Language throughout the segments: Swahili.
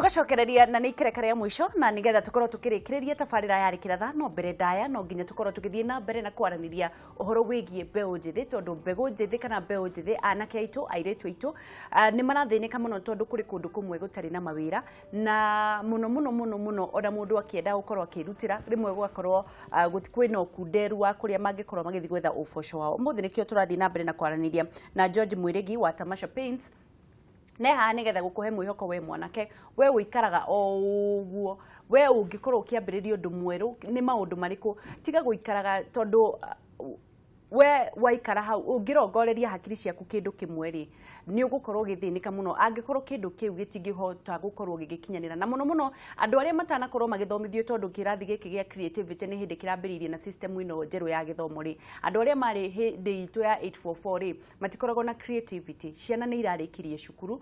tugacokereria na nä ikereka rĩa mwisho na nigetha tukorwo tukirikiria tabarĩra ya rĩkĩratha no mbere ndaya no nginya tukorwo tugithie na mbere na kwaraniria uhoro wigie mbeu njithi tondu mbegu njithi kana mbeu njithi anake aitu airitu aitu ni marathinika muno tondu kuri kundu kumwe gutari na mawira na muno ona mundu akienda gukorwo akirutira rimwe gwakorwo kwina ukunderu wa kuria mangikorwo magithi gwetha uboco wao umuthi nikio turathie na mbere na kwaraniria na George Mwirigi wa Tamasha Paints neha nigetha gukuhe mwihoko we mwanake we uikaraga o uguo we ungikorwo kiambiririo undu mweru ni maundu mariku tiga guikaraga tondu we waikara hau ungirongoreria hakiri ciaku kindu kimwe ri ni ugukorwo githinika muno angikorwo kindu kiu gitingihota gukorwo gigikinyanira na muno andu aria matanakorwo magithomithio tondu kirathi giki gia creativity ni hindi kirambiririe na system ino njeru ya githomo ri andu aria mari hindi itu ya 844 ri matikoragwo na creativity ciana ni irarikirie cukuru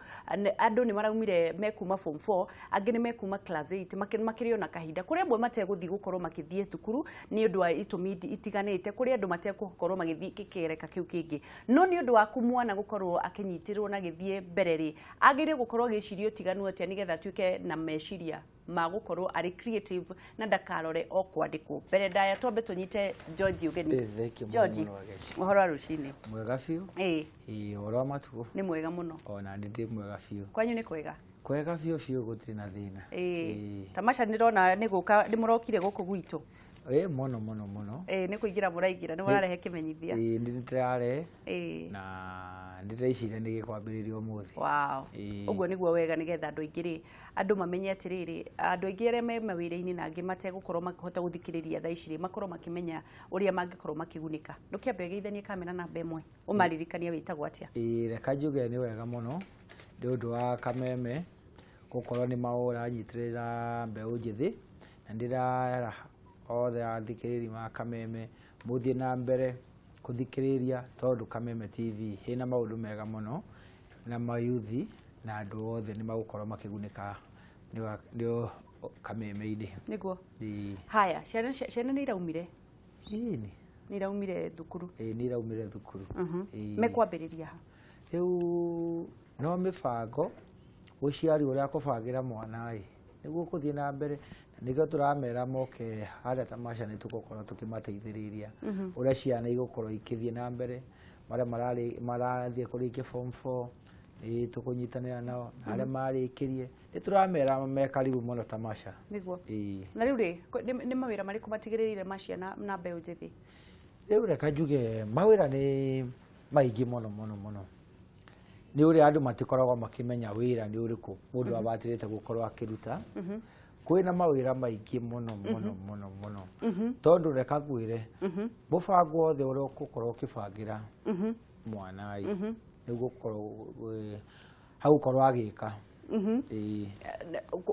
andu ni maraumire mekuma form 4 angi ni mekuma class 8 makirio na kahinda kuri amwe mateguthi gukorwo makithie thukuru ni undu wa itumi itiganite kuri andu mategukorwo magithie kikereka kiu kingi no ni undu wa kumwana gukorwo akinyitirwo na githie mbere ri agire gukorwo gicirio tiganu atia nigetha tuike na meciria ma gukorwo ari creative na ndakarore o kwandikwo mbere ndaya tombe tunyite George ugeni George uhoro rucini mwega fiu uhoro matuko ni mwega muno ona ndi mwega fiu kwanyu ni kwega fiu gutiri na thina tamasha nirona ni guka ni murokire guku gwitu mono ni kuingira muraigira ni murarehe kimenyithia nditare na ndiraicire ni gikwambiririo muthi wow uguo niguo wega nigetha andu aingiri andu mamenye atiriri andu aingiri aria me mawira-ini na angi mate gukorwo makihota guthikiriria thaa ici makorwo makimenya uria mangikorwo makigunika ndukiambe geithanie kamera namba imwe umaririkania witagwo atia reka njuge ni wega muno ndi undu wa kameme gukorwo ni maura nyitirira mbeu njithi na ndira othe athikiriri ma kameme muthie na mbere kuthikiriria tondu Kameme TV hina maundu mega muno na mayuthi na andu othe ni magukorwo makigunika ndio Kameme-ini niguo haya ciana ni iraumire ni iraumire thukuru ni iraumire thukuru mekwambiriria riu no mibango uciari uria kubangira mwana niguo kuthie na mbere niko turamera moke haria Tamasha ni tugukorwo tukimateithiriria uria ciana igukorwo ikithie na mbere marathie kurikia form 4 tukunyitanira nao aria marikirie ni turamera me karibu muno Tamasha niguo na riu ri ni mawira mariku matigirire maciana na mbeu njithi riu reka njuge mawira ni maingi muno ni uri andu matikoragwo makimenya wira ni uriku mundu abatirite gukorwo akiruta kwina mawira maingi muno tondu reka gwire mubango othe uria ukukorwo ukibangira mwana ni gukorwo haukorwo agika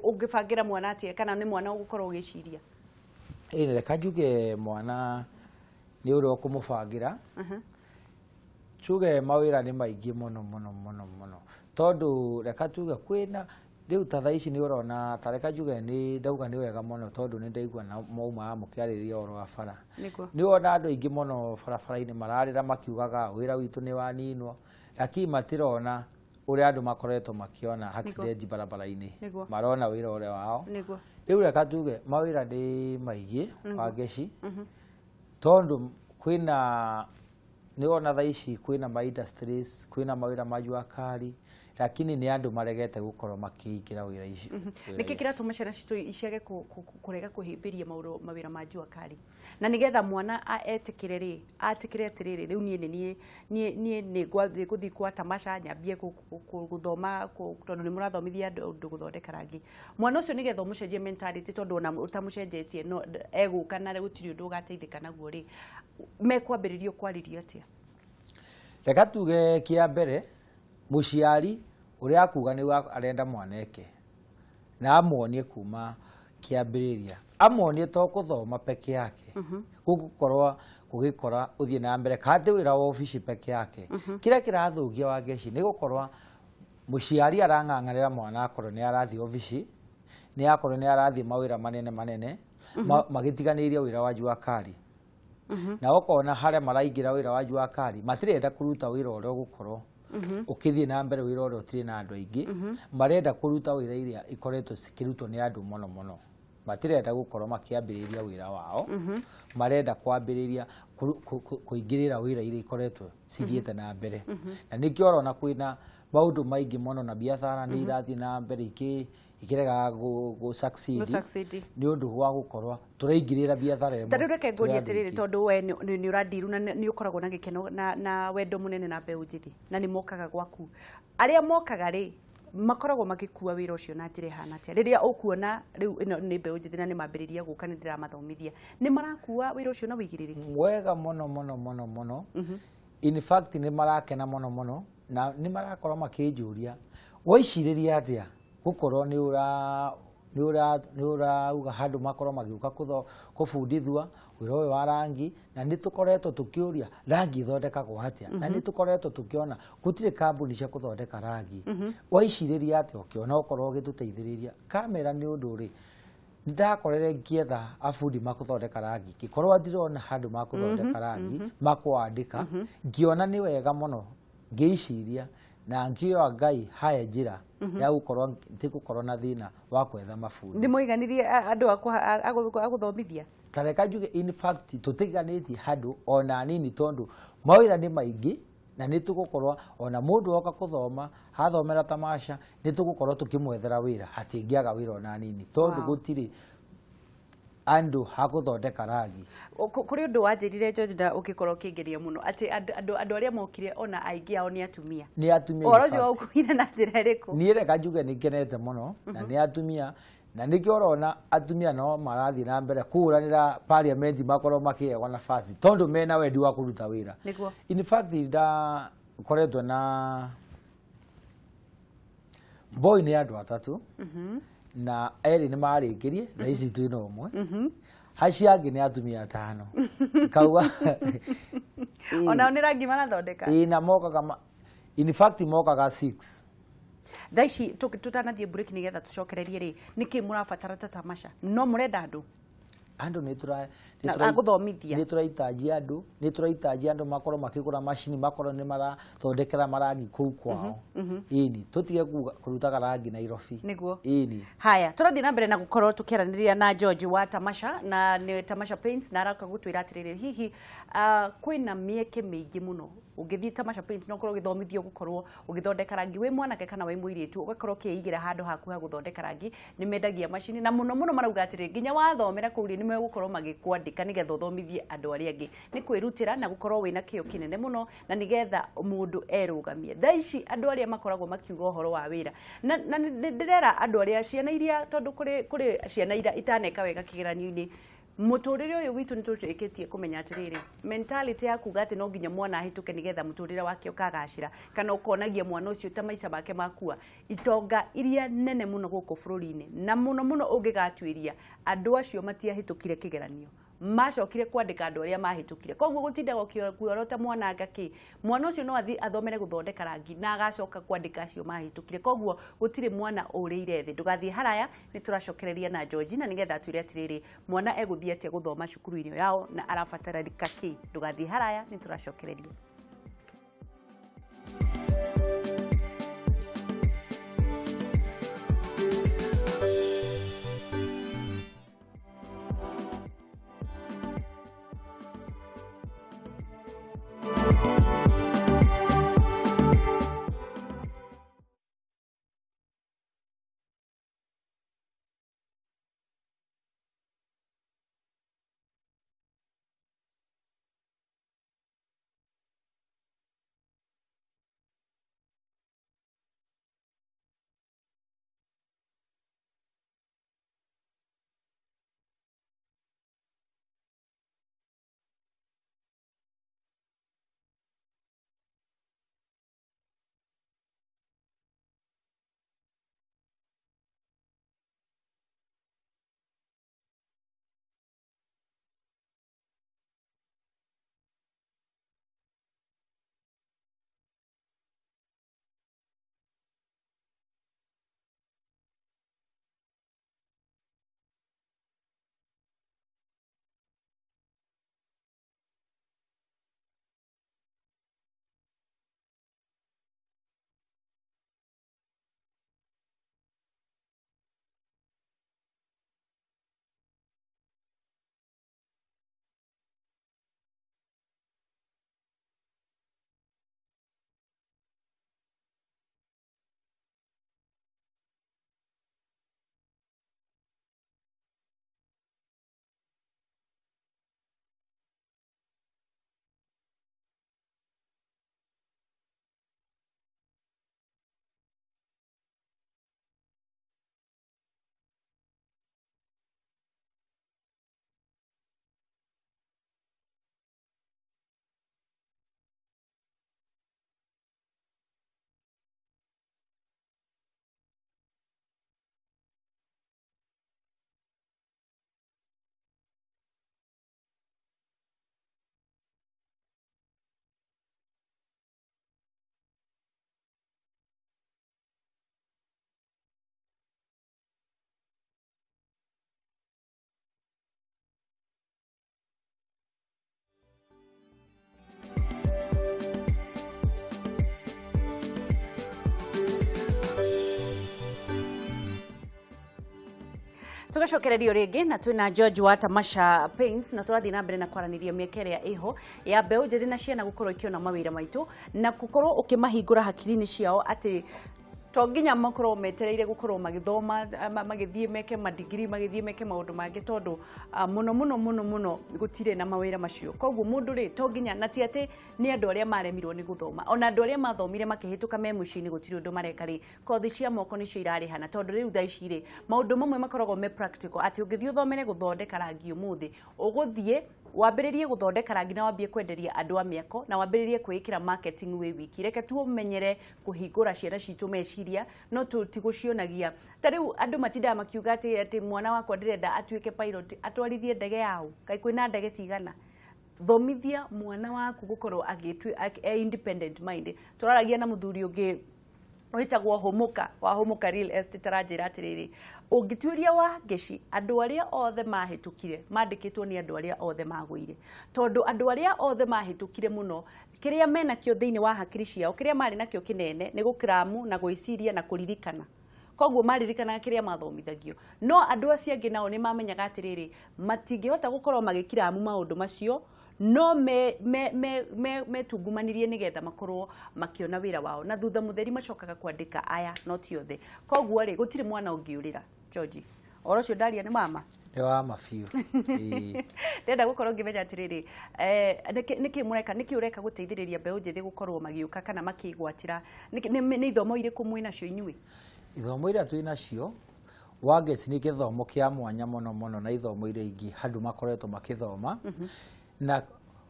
ungibangira mwana atia kana ni mwana ugukorwo ugiciria reka njuge mwana ni uria ukumubangira tuge mawira ni maingi muno tondu reka tuge kwina riu ta thaici ni urona tareka njuge ni ndauga ni wega muno tondu ni ndaigua na mauma mukiariria oro afara ni ona andu aingi muno barabara-ini mararira makiugaga wira witu ni waninwo lakini matirona uria andu makoretwo makiona accident barabara-ini marona wira ore wao riu reka tuge mawira ni maingi wa geci tondu kwina ni ona thaici kwina ma industries kwina mawira majua kari lakini ni andu maregete gukorwo makiikira wira ici niki kiratuma ciana citu iciage kurega kuhimbiria mawira majua kari na nigetha mwana etikire atiriri riu nie ni guthi kwa Tamasha nyambie guthoma tondu ni murathomithia andu guthondeka rangi mwana ucio nigetha umucenjie mentality tondu ona utamucenjetie no eguka na gutiri undu ugateithika naguo ri mekwambiririo kwaririo atia reka tuge kia mbere muciari uria akuga ni arenda mwaneke na amonie kuma kiambiriria amonie to kuthoma peke yake gukorwo gugikora uthie na mbere kandi wira wa office peke yake kira kirathugia wa geci ni gukorwa muciari arang'ang'anira mwana akorwo ni arathi office ni akorwo ni arathi mawira manene magitiganiria wira wa jua kari na ukona haria maraingira wira wa jua kari matirenda kuruta wira uria gukorwo ukithie na mbere wira uri utiri na andu aingi marenda kuruta wira iria ikoretwo cikirutwo ni andu muno muno matirenda gukorwo makiambiriria wira wao marenda kwambiriria kuingirira wira iria ikoretwo cithiete na mbere na nikio orona kwina maundu maingi muno na biathara ni irathi na mbere ikirega go succeed ni undu wa gukorwa turaingirira biathara emo tari reke ngori atiriri tondu we ni urandiru na ni ukoragwo na gikeno na wendo munene na mbeu njithi na ni mokaga gwaku aria mokaga ri makoragwo magikua wira ucio na njira hana atia riria ukuona riu ino ni mbeu njithi na ni mambiriria guka ni ndiramathomithia ni marakua wira ucio na wigiririki wega muno in fact ni marakena muno na ni marakorwo makinjuria waiciriria atia gukorwo ni uga handu makorwo magiuka kubundithwa wira uyu wa rangi na ni tukoretwo tukiuria rangi thondekagwo atia na ni tukoretwo tukiona gutire kambuni cia kuthondeka rangi waiciriria atia ukiona ukorwo gituteithiriria kamera ni undu ri ndakorere ngietha afundi makuthondeka rangi gikorwo ndirona handu makuthondeka rangi makwandika ngiona ni wega muno ngiiciria na ngio Ngai haya njira ya gukorwo ntigukorwo na thina wa kwetha mafundi ndi muiganirie andu aguthomithia tareka njuge in fact tutiganitie handu ona nini tondu mawira ni maingi na nitugukorwo ona mundu oka kuthoma hathomera tamasha nitugukorwo tukimwethera wira hatingiaga wira ona nini tondu gutiri andu hakuthondeka rangi kuri undu wanjirire George da ukikorwo kingeria muno ati andu aria mokire ona aingi ao ni atumia oro cio ukuire na njira iriku ni reka njuge ni kenete muno na ni atumia na nikio orona atumia no marathi na mbere kuranira parliament makorwo makiegwa nafasi tondu mena wendi wa kuruta wira in fact da koretwo na boy ni andu atatu na eri ni marikirie na ici twina umwe haciangi ni atumia atano kauga ona ni rangi marathondeka na mokaga in fact mokaga 6 thaici tutanathie break nigetha tucokererie ri niki murabatara tamasha no murenda andu ni turaitaji andu makorwo makigura machine makorwo ni marathondekera marangi kuu kwao ini tutige kurutaga rangi Nairobi niguo ini haya turathie na mbere na gukorwo tukiaraniria na George wa tamasha na ni tamasha paints na araka gutwira atiriri hihi kwina mieke mingi muno ungithie tamasha paints no korwo githomithio gukorwo ugithondeka rangi wi mwanake kana wi muiritu ugakorwo kiigira handu haku ha guthondeka rangi ni mendagia machine na muno marauga atiri nginya wathomera kuri ni megukorwo magikwandika nigetha uthomithie andu aria angi ni kwirutira na gukorwo wina kio kinene muno na nigetha mundu erugamie thaici andu aria makoragwo makiuga uhoro wa wira na ndirera andu aria ciana iria tondu kuri ciana iria itaneka wega kigeranio-ini muturire uyu witu nitucikitie kumenya atiriri mentality ya kuga ati no nginya mwana ahituke nigetha muturire wake ukagacira kana ukonagia mwana ucio ta maica make makua itonga iria nene muno guku bururi-ini na muno ungigatuiria andu acio matiahitukire kigeranio macokire kwandika andu aria mahitukire koguo gutindaga kuorota mwana ngaki mwana ucio no athi athomere guthondeka rangi na agacoka kwandika acio mahitukire koguo gutire mwana uriire thi ndugathie haraya ni turacokereria na George na nigetha atwire atiriri mwana eguthie atia guthoma cukuru-ini yao na arabatara kaki ndugathie haraya ni turacokereria Tugacokererio ringi na twina George wa Tamasha Paints na turathi na mbere na kwaraniria miekerea iho ya mbeu njithi na ciana gukorwo ikiona mawira maitu na gukorwo ukimahingura hakiri-ini ciao ati to nginya makorwo metereire gukorwo magithoma magithie meke madigiri magithie meke maundu mangi tondu muno gutire na mawira macio koguo mundu ri to nginya na ti ati ni andu aria maremirwo ni guthoma ona andu aria mathomire makihituka me mucini gutire undu mareka ri kothi cia moko ni cio irarihana tondu riu thaici ri maundu mamwe makoragwo me practical ati ungithie uthomere guthondeka rangi umuthi uguthie wambiririe guthondeka rangi na wambie kwenderia andu a miako na wambiririe kwikira marketing we wiki reke tu umenyere kuhingura ciana citu meciria no tutigucionagia tariu andu matinda makiuga ati mwana wakwa ndirenda atuike pilot atwarithie ndege yao kai kwina ndege cigana thomithia mwana waku gukorwo independent mind turaragia na muthuri ungi witagwo homuka real estate ranjira atiriri ungituiria wa ngeci andu aria othe mahitukire mandikitwo ni andu aria othe magwire tondu andu aria othe mahitukire muno kiria mena kio thiini wa hakiri ciao kiria mari nakio kinene ni gukiramu na gwiciria na kuririkana koguo maririkana kiria mathomithagio no andu acio angi nao ni mamenyaga atiriri matingihota gukorwo magikiramu maundu macio no me tungumanirie nigetha makorwo makiona wira wao na thutha mutheri macokaga kwandika aya no ti othe koguo ri gutire mwana ungiurira George oro cio ndaria ni mama ni wa mafiu ndenda gukorwo ngimenya atiriri niki ureka guteithiriria mbeu njithi gukorwo magiuka kana makigwatira ni ithomo iriku mwina cio inyui ithomo iria twina cio wageci ni githomo kia mwanya muno na ithomo iria ingi handu makoretwo makithoma na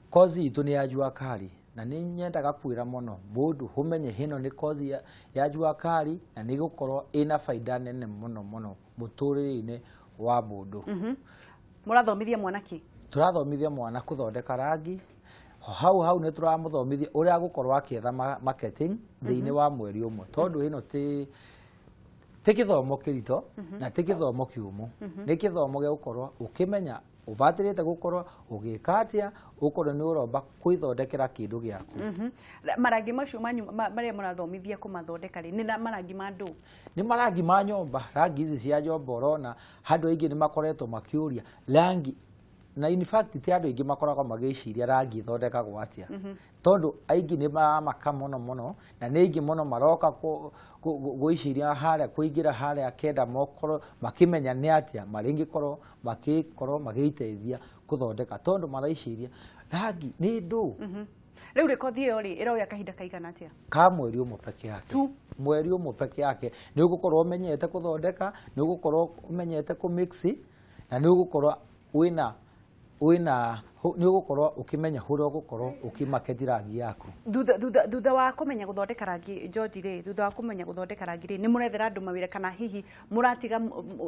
kozi itu ni ya jua kali na ni nyendaga kwira muno mundu humenye hino ni kozi ya jua kali na ni gukorwo ina faida nene muno muturire-ini wa mundu murathomithia mwana ki turathomithia mwana kuthondeka rangi hau ni turamuthomithia uria gukorwo akietha marketing thiini wa mweri umwe tondu hino ti kithomo kirito na ti kithomo kiumu ni kithomo gia gukorwo ukimenya ubatirite gukorwo ugikatia ukorwo ni uromba kwithondekera kindu giaku marangi macio maria murathomithia kumathondeka ri ni marangi ma ndu ni marangi ma nyomba rangi ici cia nyomba urona handu aingi ni makoretwo makiuria rangi na in fact ti andu aingi makoragwo magiciria rangi thondekagwo atia tondu aingi ni mamaka muno na ni aingi muno maroka gwiciria haria kuingira haria kenda mokorwo makimenya ni atia maringikorwo magiteithia kuthondeka tondu maraiciria rangi ni ndu riu rekothi iyo ri iroya kahinda kaigana atia ka mweri umwe peke yake tu mweri umwe peke yake ni ugukorwo umenyete kuthondeka ni ugukorwo umenyete ku mix na ni ugukorwo ni ugukorwo ukimenya huria ugukorwo ukimaketi rangi yaku thutha wa kumenya guthondeka rangi George ri thutha wa kumenya guthondeka rangi ri ni murethera andu mawira kana hihi muratiga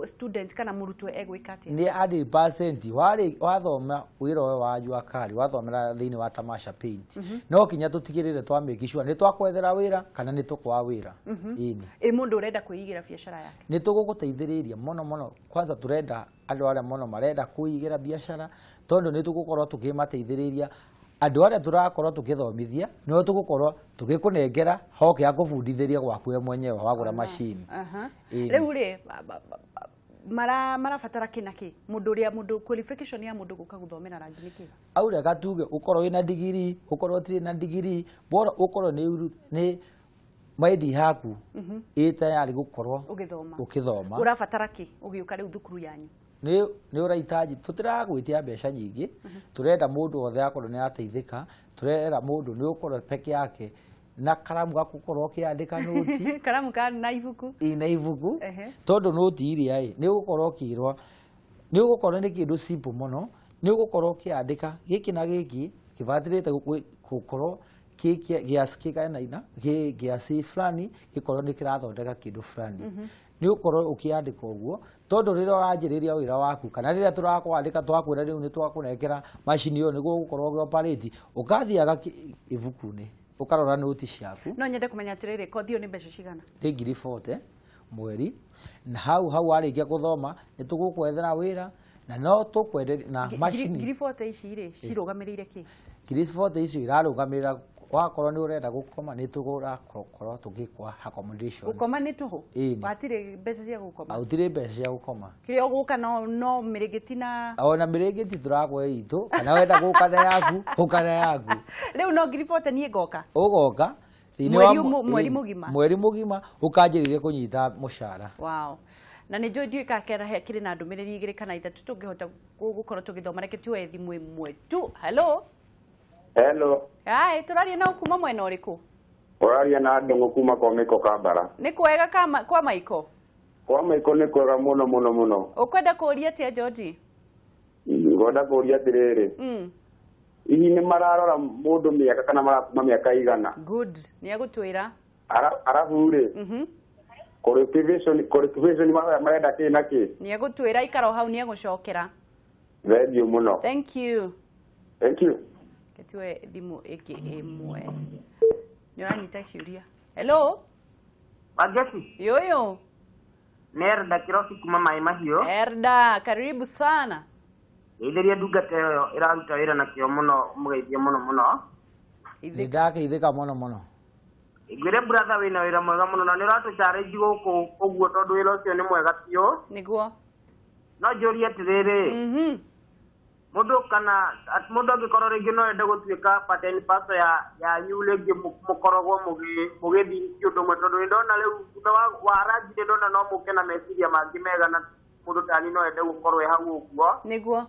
student kana murutwo egwika atia ni 100% wathoma wira wa jua kali wathomera thiini wa Tamasha Paint no kinya tutigirire twa make sure ni twakwethera wira kana ni tukwa wira ini mundu urenda kuigira biashara yake ni tuguguteithiriria muno kwanza turenda andu aria muno marenda kuigira biashara tondu ni tugukorwo tukimateithiriria andu aria turakorwo tukithomithia no tugukorwo tugikunengera hoke ya kubundithiria gwaku mwenyewe wagura machine riu ri marabatara kinaki mundu qualification ya mundu guka guthomera rangi niki aure gatuge ukorwo wina degree ukorwo tiri na degree bora ukorwo ni maidi haku tayari gukorwo ukithoma urabatara ki ugiuka riu thukuru yanyu ni urahitaji tutiragwitia mbeca nyingi turenda mundu othe akorwo ni ateithika turenda mundu ni ukorwo peke yake na karamu gakukorwo kiandika noti karamu na ibuku na ibuku tondu noti iria ni ugukorwo kirwa ni ugukorwo ni kindu simple muno ni ugukorwo kiandika giki na giki kibatirite gukorwo giaskikaina giasi fulani gikorwo ni kirathondeka kindu fulani ni ukorwo ukiandika uguo tondu rira uranjiriria wira waku kana rira turakwandika twakwira riu ni twakunekera machine iyo niguo gukorwo operate ukathiaga ibuku-ni ukarora noti ciaku no nyende kumenya atiriri kothi iyo ni mbeca cigana ni 40 mweri na hau arikia kuthoma ni tugukwethera wira na no tukwenderia na machine 40 ici ri cirugamirire ki 40 ici irarugamirira wakorwo ni urenda gukoma ni tugura korwo tugikwa accommodation gukoma ni tuhu watire mbeca cia gukoma utire mbeca cia gukoma kirio guka no mirigiti na ona mirigiti turagwe itu kana wenda guka na yaku guka na yaku riu no ngiribote nie ngoka ugoka mweri mugima ukanjiririe kunyita mushara. Wow. Na nä njå ndiå ikakera he kä rä na ndå mä rä ri igä rä kana ithatå tå ngä hota gå korwo tå gä thoma reke tuoe thimå ĩmwe tu. Hello. Hello. Ai, tå raria na kuma mwena å rä kå? Ũraria na ndongo kuma kwa Maiko Kambara. Nä kwega kwa Maiko? Kwa Maiko nĩ kwega mũno mũno mũno. Ũkwenda kũria atĩa George? Ngwenda kũria atĩrĩrĩ. Ihi nĩ mararora mũndũ mĩaka kana marakuma mĩaka igana? Good. Nĩ agũtwĩra. Arabu rĩ. Qualification marenda kĩ na kĩ? Nĩ agũtwĩra ikara hau nĩ agũcokera. Thank you mũno. Thank you. Thank you. Ketue thimũ ĩngĩ ĩmwe. Nĩ ũranyita ciũria. Hello. Magesi. Yoyo. Nerda Kirosi kuma Mai Mahiũ. Erda, karibu sana. Ndeithĩria ndungata ĩyo ĩraruta wĩra na kĩo mũno, mũgeithie mũno mũno. Nĩndageithĩka mũno mũno. Ngwĩre brother wĩna wĩra mwega mũno na nĩ ũratũcarĩnji gũkũ ũguo tondũ wĩra ũcio nĩ mwega biũ. Nĩguo. No njũrie atĩrĩrĩ. Mũndũ angĩkorwo rĩngĩ no ende gũtuĩka part and parcel yanyu rĩngĩ mũkoragwo mũgĩthiĩ kĩũndũ ũmwe tondũ nĩndona rĩu thutha wa rangi nĩndona no mũke na meciria mangĩ mega na mũndũ tani no ende gũkorwo e hau ũguo. Nĩguo.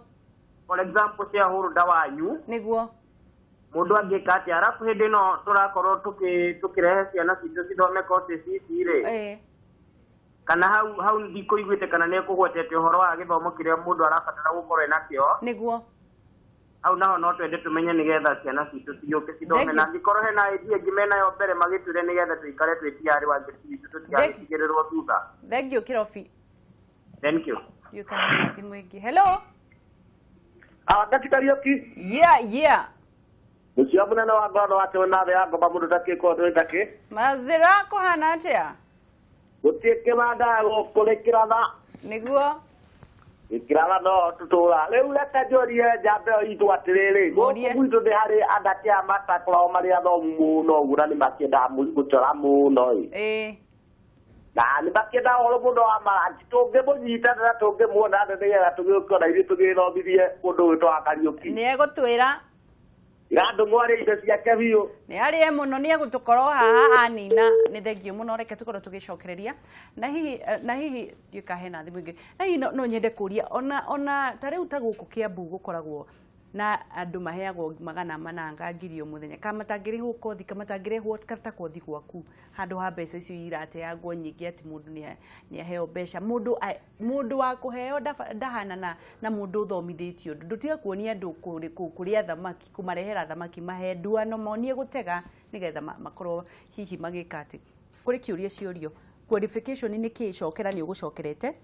For example shareholder wanyu. Nĩguo. Mũndũ angĩka atĩ arabu hĩndĩ ĩno tũrakorwo tũkĩrehe ciana citũ cithome courses ici rĩ. Kana hau ndikũiguĩte kana nĩ ekũgwetete ũhoro wa gĩthomo kĩrĩa mũndũ arabatara gũkorwo enakĩo. Nĩguo. Hau naho no twende tũmenye nĩgetha ciana citũ cigĩũke cithome na angĩkorwo hena idea ĩngĩ menayo mbere magĩtwĩre nĩgetha tũikare twĩ tiarĩ wa ngĩti citũ tũtigagĩtigĩrĩrwo thutha. Thank you Kirofi. Thank you. You can have thimũ ĩngĩ. Hello. Ndati Kariuki. Yeah. Mũcia mũnene wa ngono wake na thĩ ya ngoma mũndũ ndakĩkwo ndakĩ. Mazira kũhana atĩa? Gũtiĩkĩra gũkũrĩkĩra tha. Nĩguo. Ikirala no tutula rĩu reke njorie njambe itũ atĩrĩrĩ gwitũ nĩ harĩ andake a matakoragwo marĩ athomu mũno ũguo na nĩ makĩenda gũcora mũno na nĩ makĩenda ũhoro mũno wa maranji tũngĩmũnyita na tũngĩmuona nĩgetha tũgĩũkĩona ithuĩ tũgĩthomithie mũndũ ũyũ wa Kariuki. Nĩ egũtwĩra Gandũ mwari indo ciake biũ. Nĩ arĩ mũno nĩ egũtũkorwo haha anina nĩ thengio mũno reke tũkorwo tũgĩcokereria na hihi ndiũka hena thimũ ingĩ na hihi no nyende kũria ona ta rĩu ta gũkũ Kiambu gũkoragwo na andũ maheagwo magana mananga ngiri mũthenya kama matangĩrĩhwo kothi kama matangĩrĩhwo kata kothi gwaku handũ ha mbeca icio irateagwo nyingĩ ati mũndũ nĩ aheo mbeca mũndũ wa kũheo ndahana na mũndũ ũthomithĩtio ndũtiga kuonia andũ kũrĩa thamaki kũmarehera thamaki mahendua no monie gũtega nĩgetha makorwo hihi magĩka atĩ kũrĩ kĩũria ciũrio qualification nĩ kĩcokera nĩ ũgũcokerete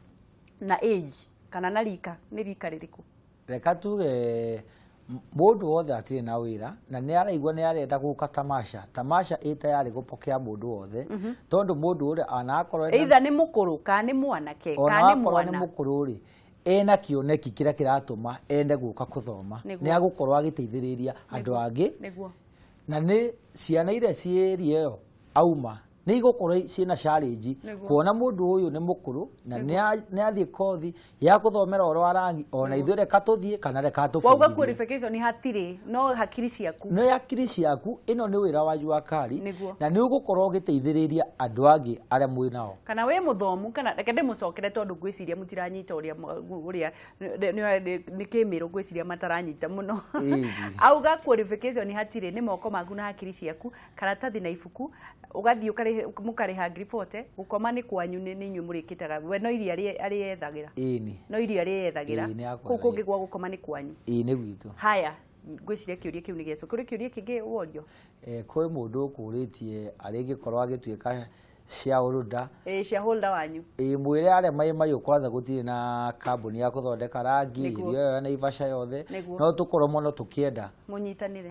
na age kana na rika nĩ rika rĩrĩkũ reka tuge mũndũ wothe atirĩ na wĩra na nĩ araigua nĩ arenda gũka tamasha ĩtayarĩ gũpokea mũndũ wothe tondũ mũndũ ũrĩa anakorwo either nĩ mũkũrũ kana nĩ mwanake kana nĩ mwana nĩ mũkũrũ rĩ ena kĩoneki kĩrĩa kĩratũma ende gũka gũthoma nĩ agũkorwo agĩteithĩrĩria andũ angĩ na nĩ ciana iria ciĩria ĩyo auma nĩ igũkorwo ciĩna challenge kuona mũndũ ũyũ nĩ mũkũrũ na nĩ athiĩ kothi ya gũthomera ũhoro wa rangi ona ithuĩ reka tũthiĩ kana reka tũbundithie wauga qualification hatirĩ no hakiri ciaku no hakiri ciaku ĩno nĩ wĩra wa Juakari na nĩ ũgũkorwo ũgĩteithĩrĩria andũ angĩ arĩa mwĩ nao kana wĩ mũthomu kana reke ndĩmũcokere tondũ ngwĩciria mũtiranyita ũrĩa nĩ kĩmĩrũ ngwĩciria mataranyita mũno auga qualification hatirĩ nĩ moko maku na hakiri ciaku karatathi na ibuku ũgathiĩ mũkarĩha ngiri 40 gũkoma nĩ kwanyu nĩ inyuĩ mũrĩkĩtaga we no iria arĩethagĩra no iria arĩethagĩra kũu kũngĩ gwa gũkoma nĩ kwanyu nĩ gwitũ haya ngwĩciria kĩũria kĩu nĩ gĩacu kũrĩ kĩũria kĩngĩ worio kwĩ mũndũ ũkũrĩtie arĩngĩkorwo agĩtuĩka shareholder wanyu mwĩre arĩa maĩ kwanza gũtirĩ na kambuni ya gũthondeka rangi irio ĩyo na Ivasha yothe no tũkorwo mũno tũkĩenda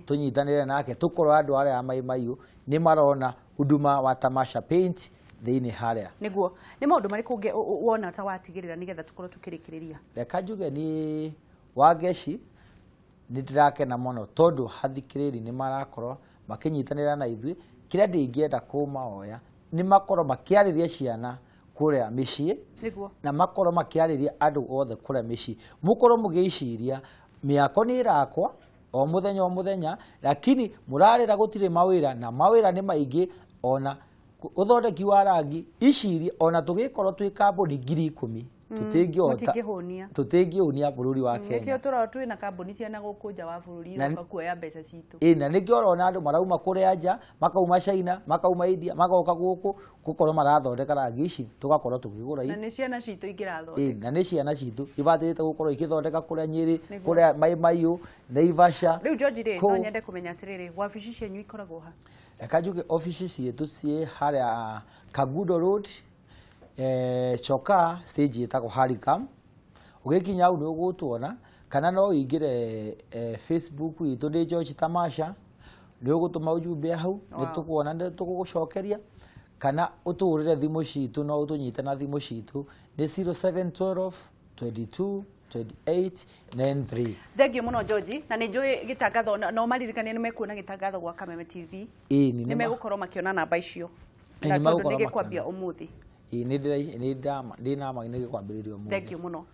tũnyitanĩre nake tũkorwo andũ arĩa maĩ nĩ marona huduma wa tamasha paint thĩinĩ harĩa nĩguo nĩ maũndũ marĩkũ ũngĩ wona ta watigĩrĩra nĩgetha tũkorwo tũkĩrĩkĩrĩria reka njuge nĩ wangeci nitirakena muno tondu hathikiriri ni marakorwo makinyitanira na ithui kiria ndingienda kumaoya ni makorwo makiariria ciana kuria micii na makorwo makiariria andu othe kuria micii mukorwo mugiiciria miako ni irakwa o muthenya lakini murarira gutire mawira na mawira ni maingi ona uthondeki wa rangi icirie ona tugikorwo twi kambuni 10,000 tutingihonia bururi wa Kenya nikio turao twina kambuni ciana gukunja wa bururi na kuoya mbeca citu na nikio urona andu marauma kuria nja makauma China makauma India magoka guku gukorwo marathondeka rangi ici tugakorwo tukigura na ni ciana citu ingirathondeka na ni ciana citu ibatirite gukorwo ikithondeka kuria Nyeri kuria Mayu Naivasha riu George no nyende kumenya atiriri wabici cianyu ikoragwo ha kajuge office cietu cie haria Kagudo Road Choka stage etagwo Harikam ugikinya au ni ugutuona kana no ingire Facebook itu ndi George Tamasha ni ugutuma ujumbe hau ni tukuona ndi tugugucokeria kana uturire thimu citu no utunyite na thimu citu ni 0712 22 2893 Thengio muno George na ni njui gitangatho no maririkanie ni mekuona gitangatho gwa Kameme TV ni megukorwo makiona namba icio na tondu ni gikwambia umuthi ni ndina ma ni gikwambiririo umuthi Thengio muno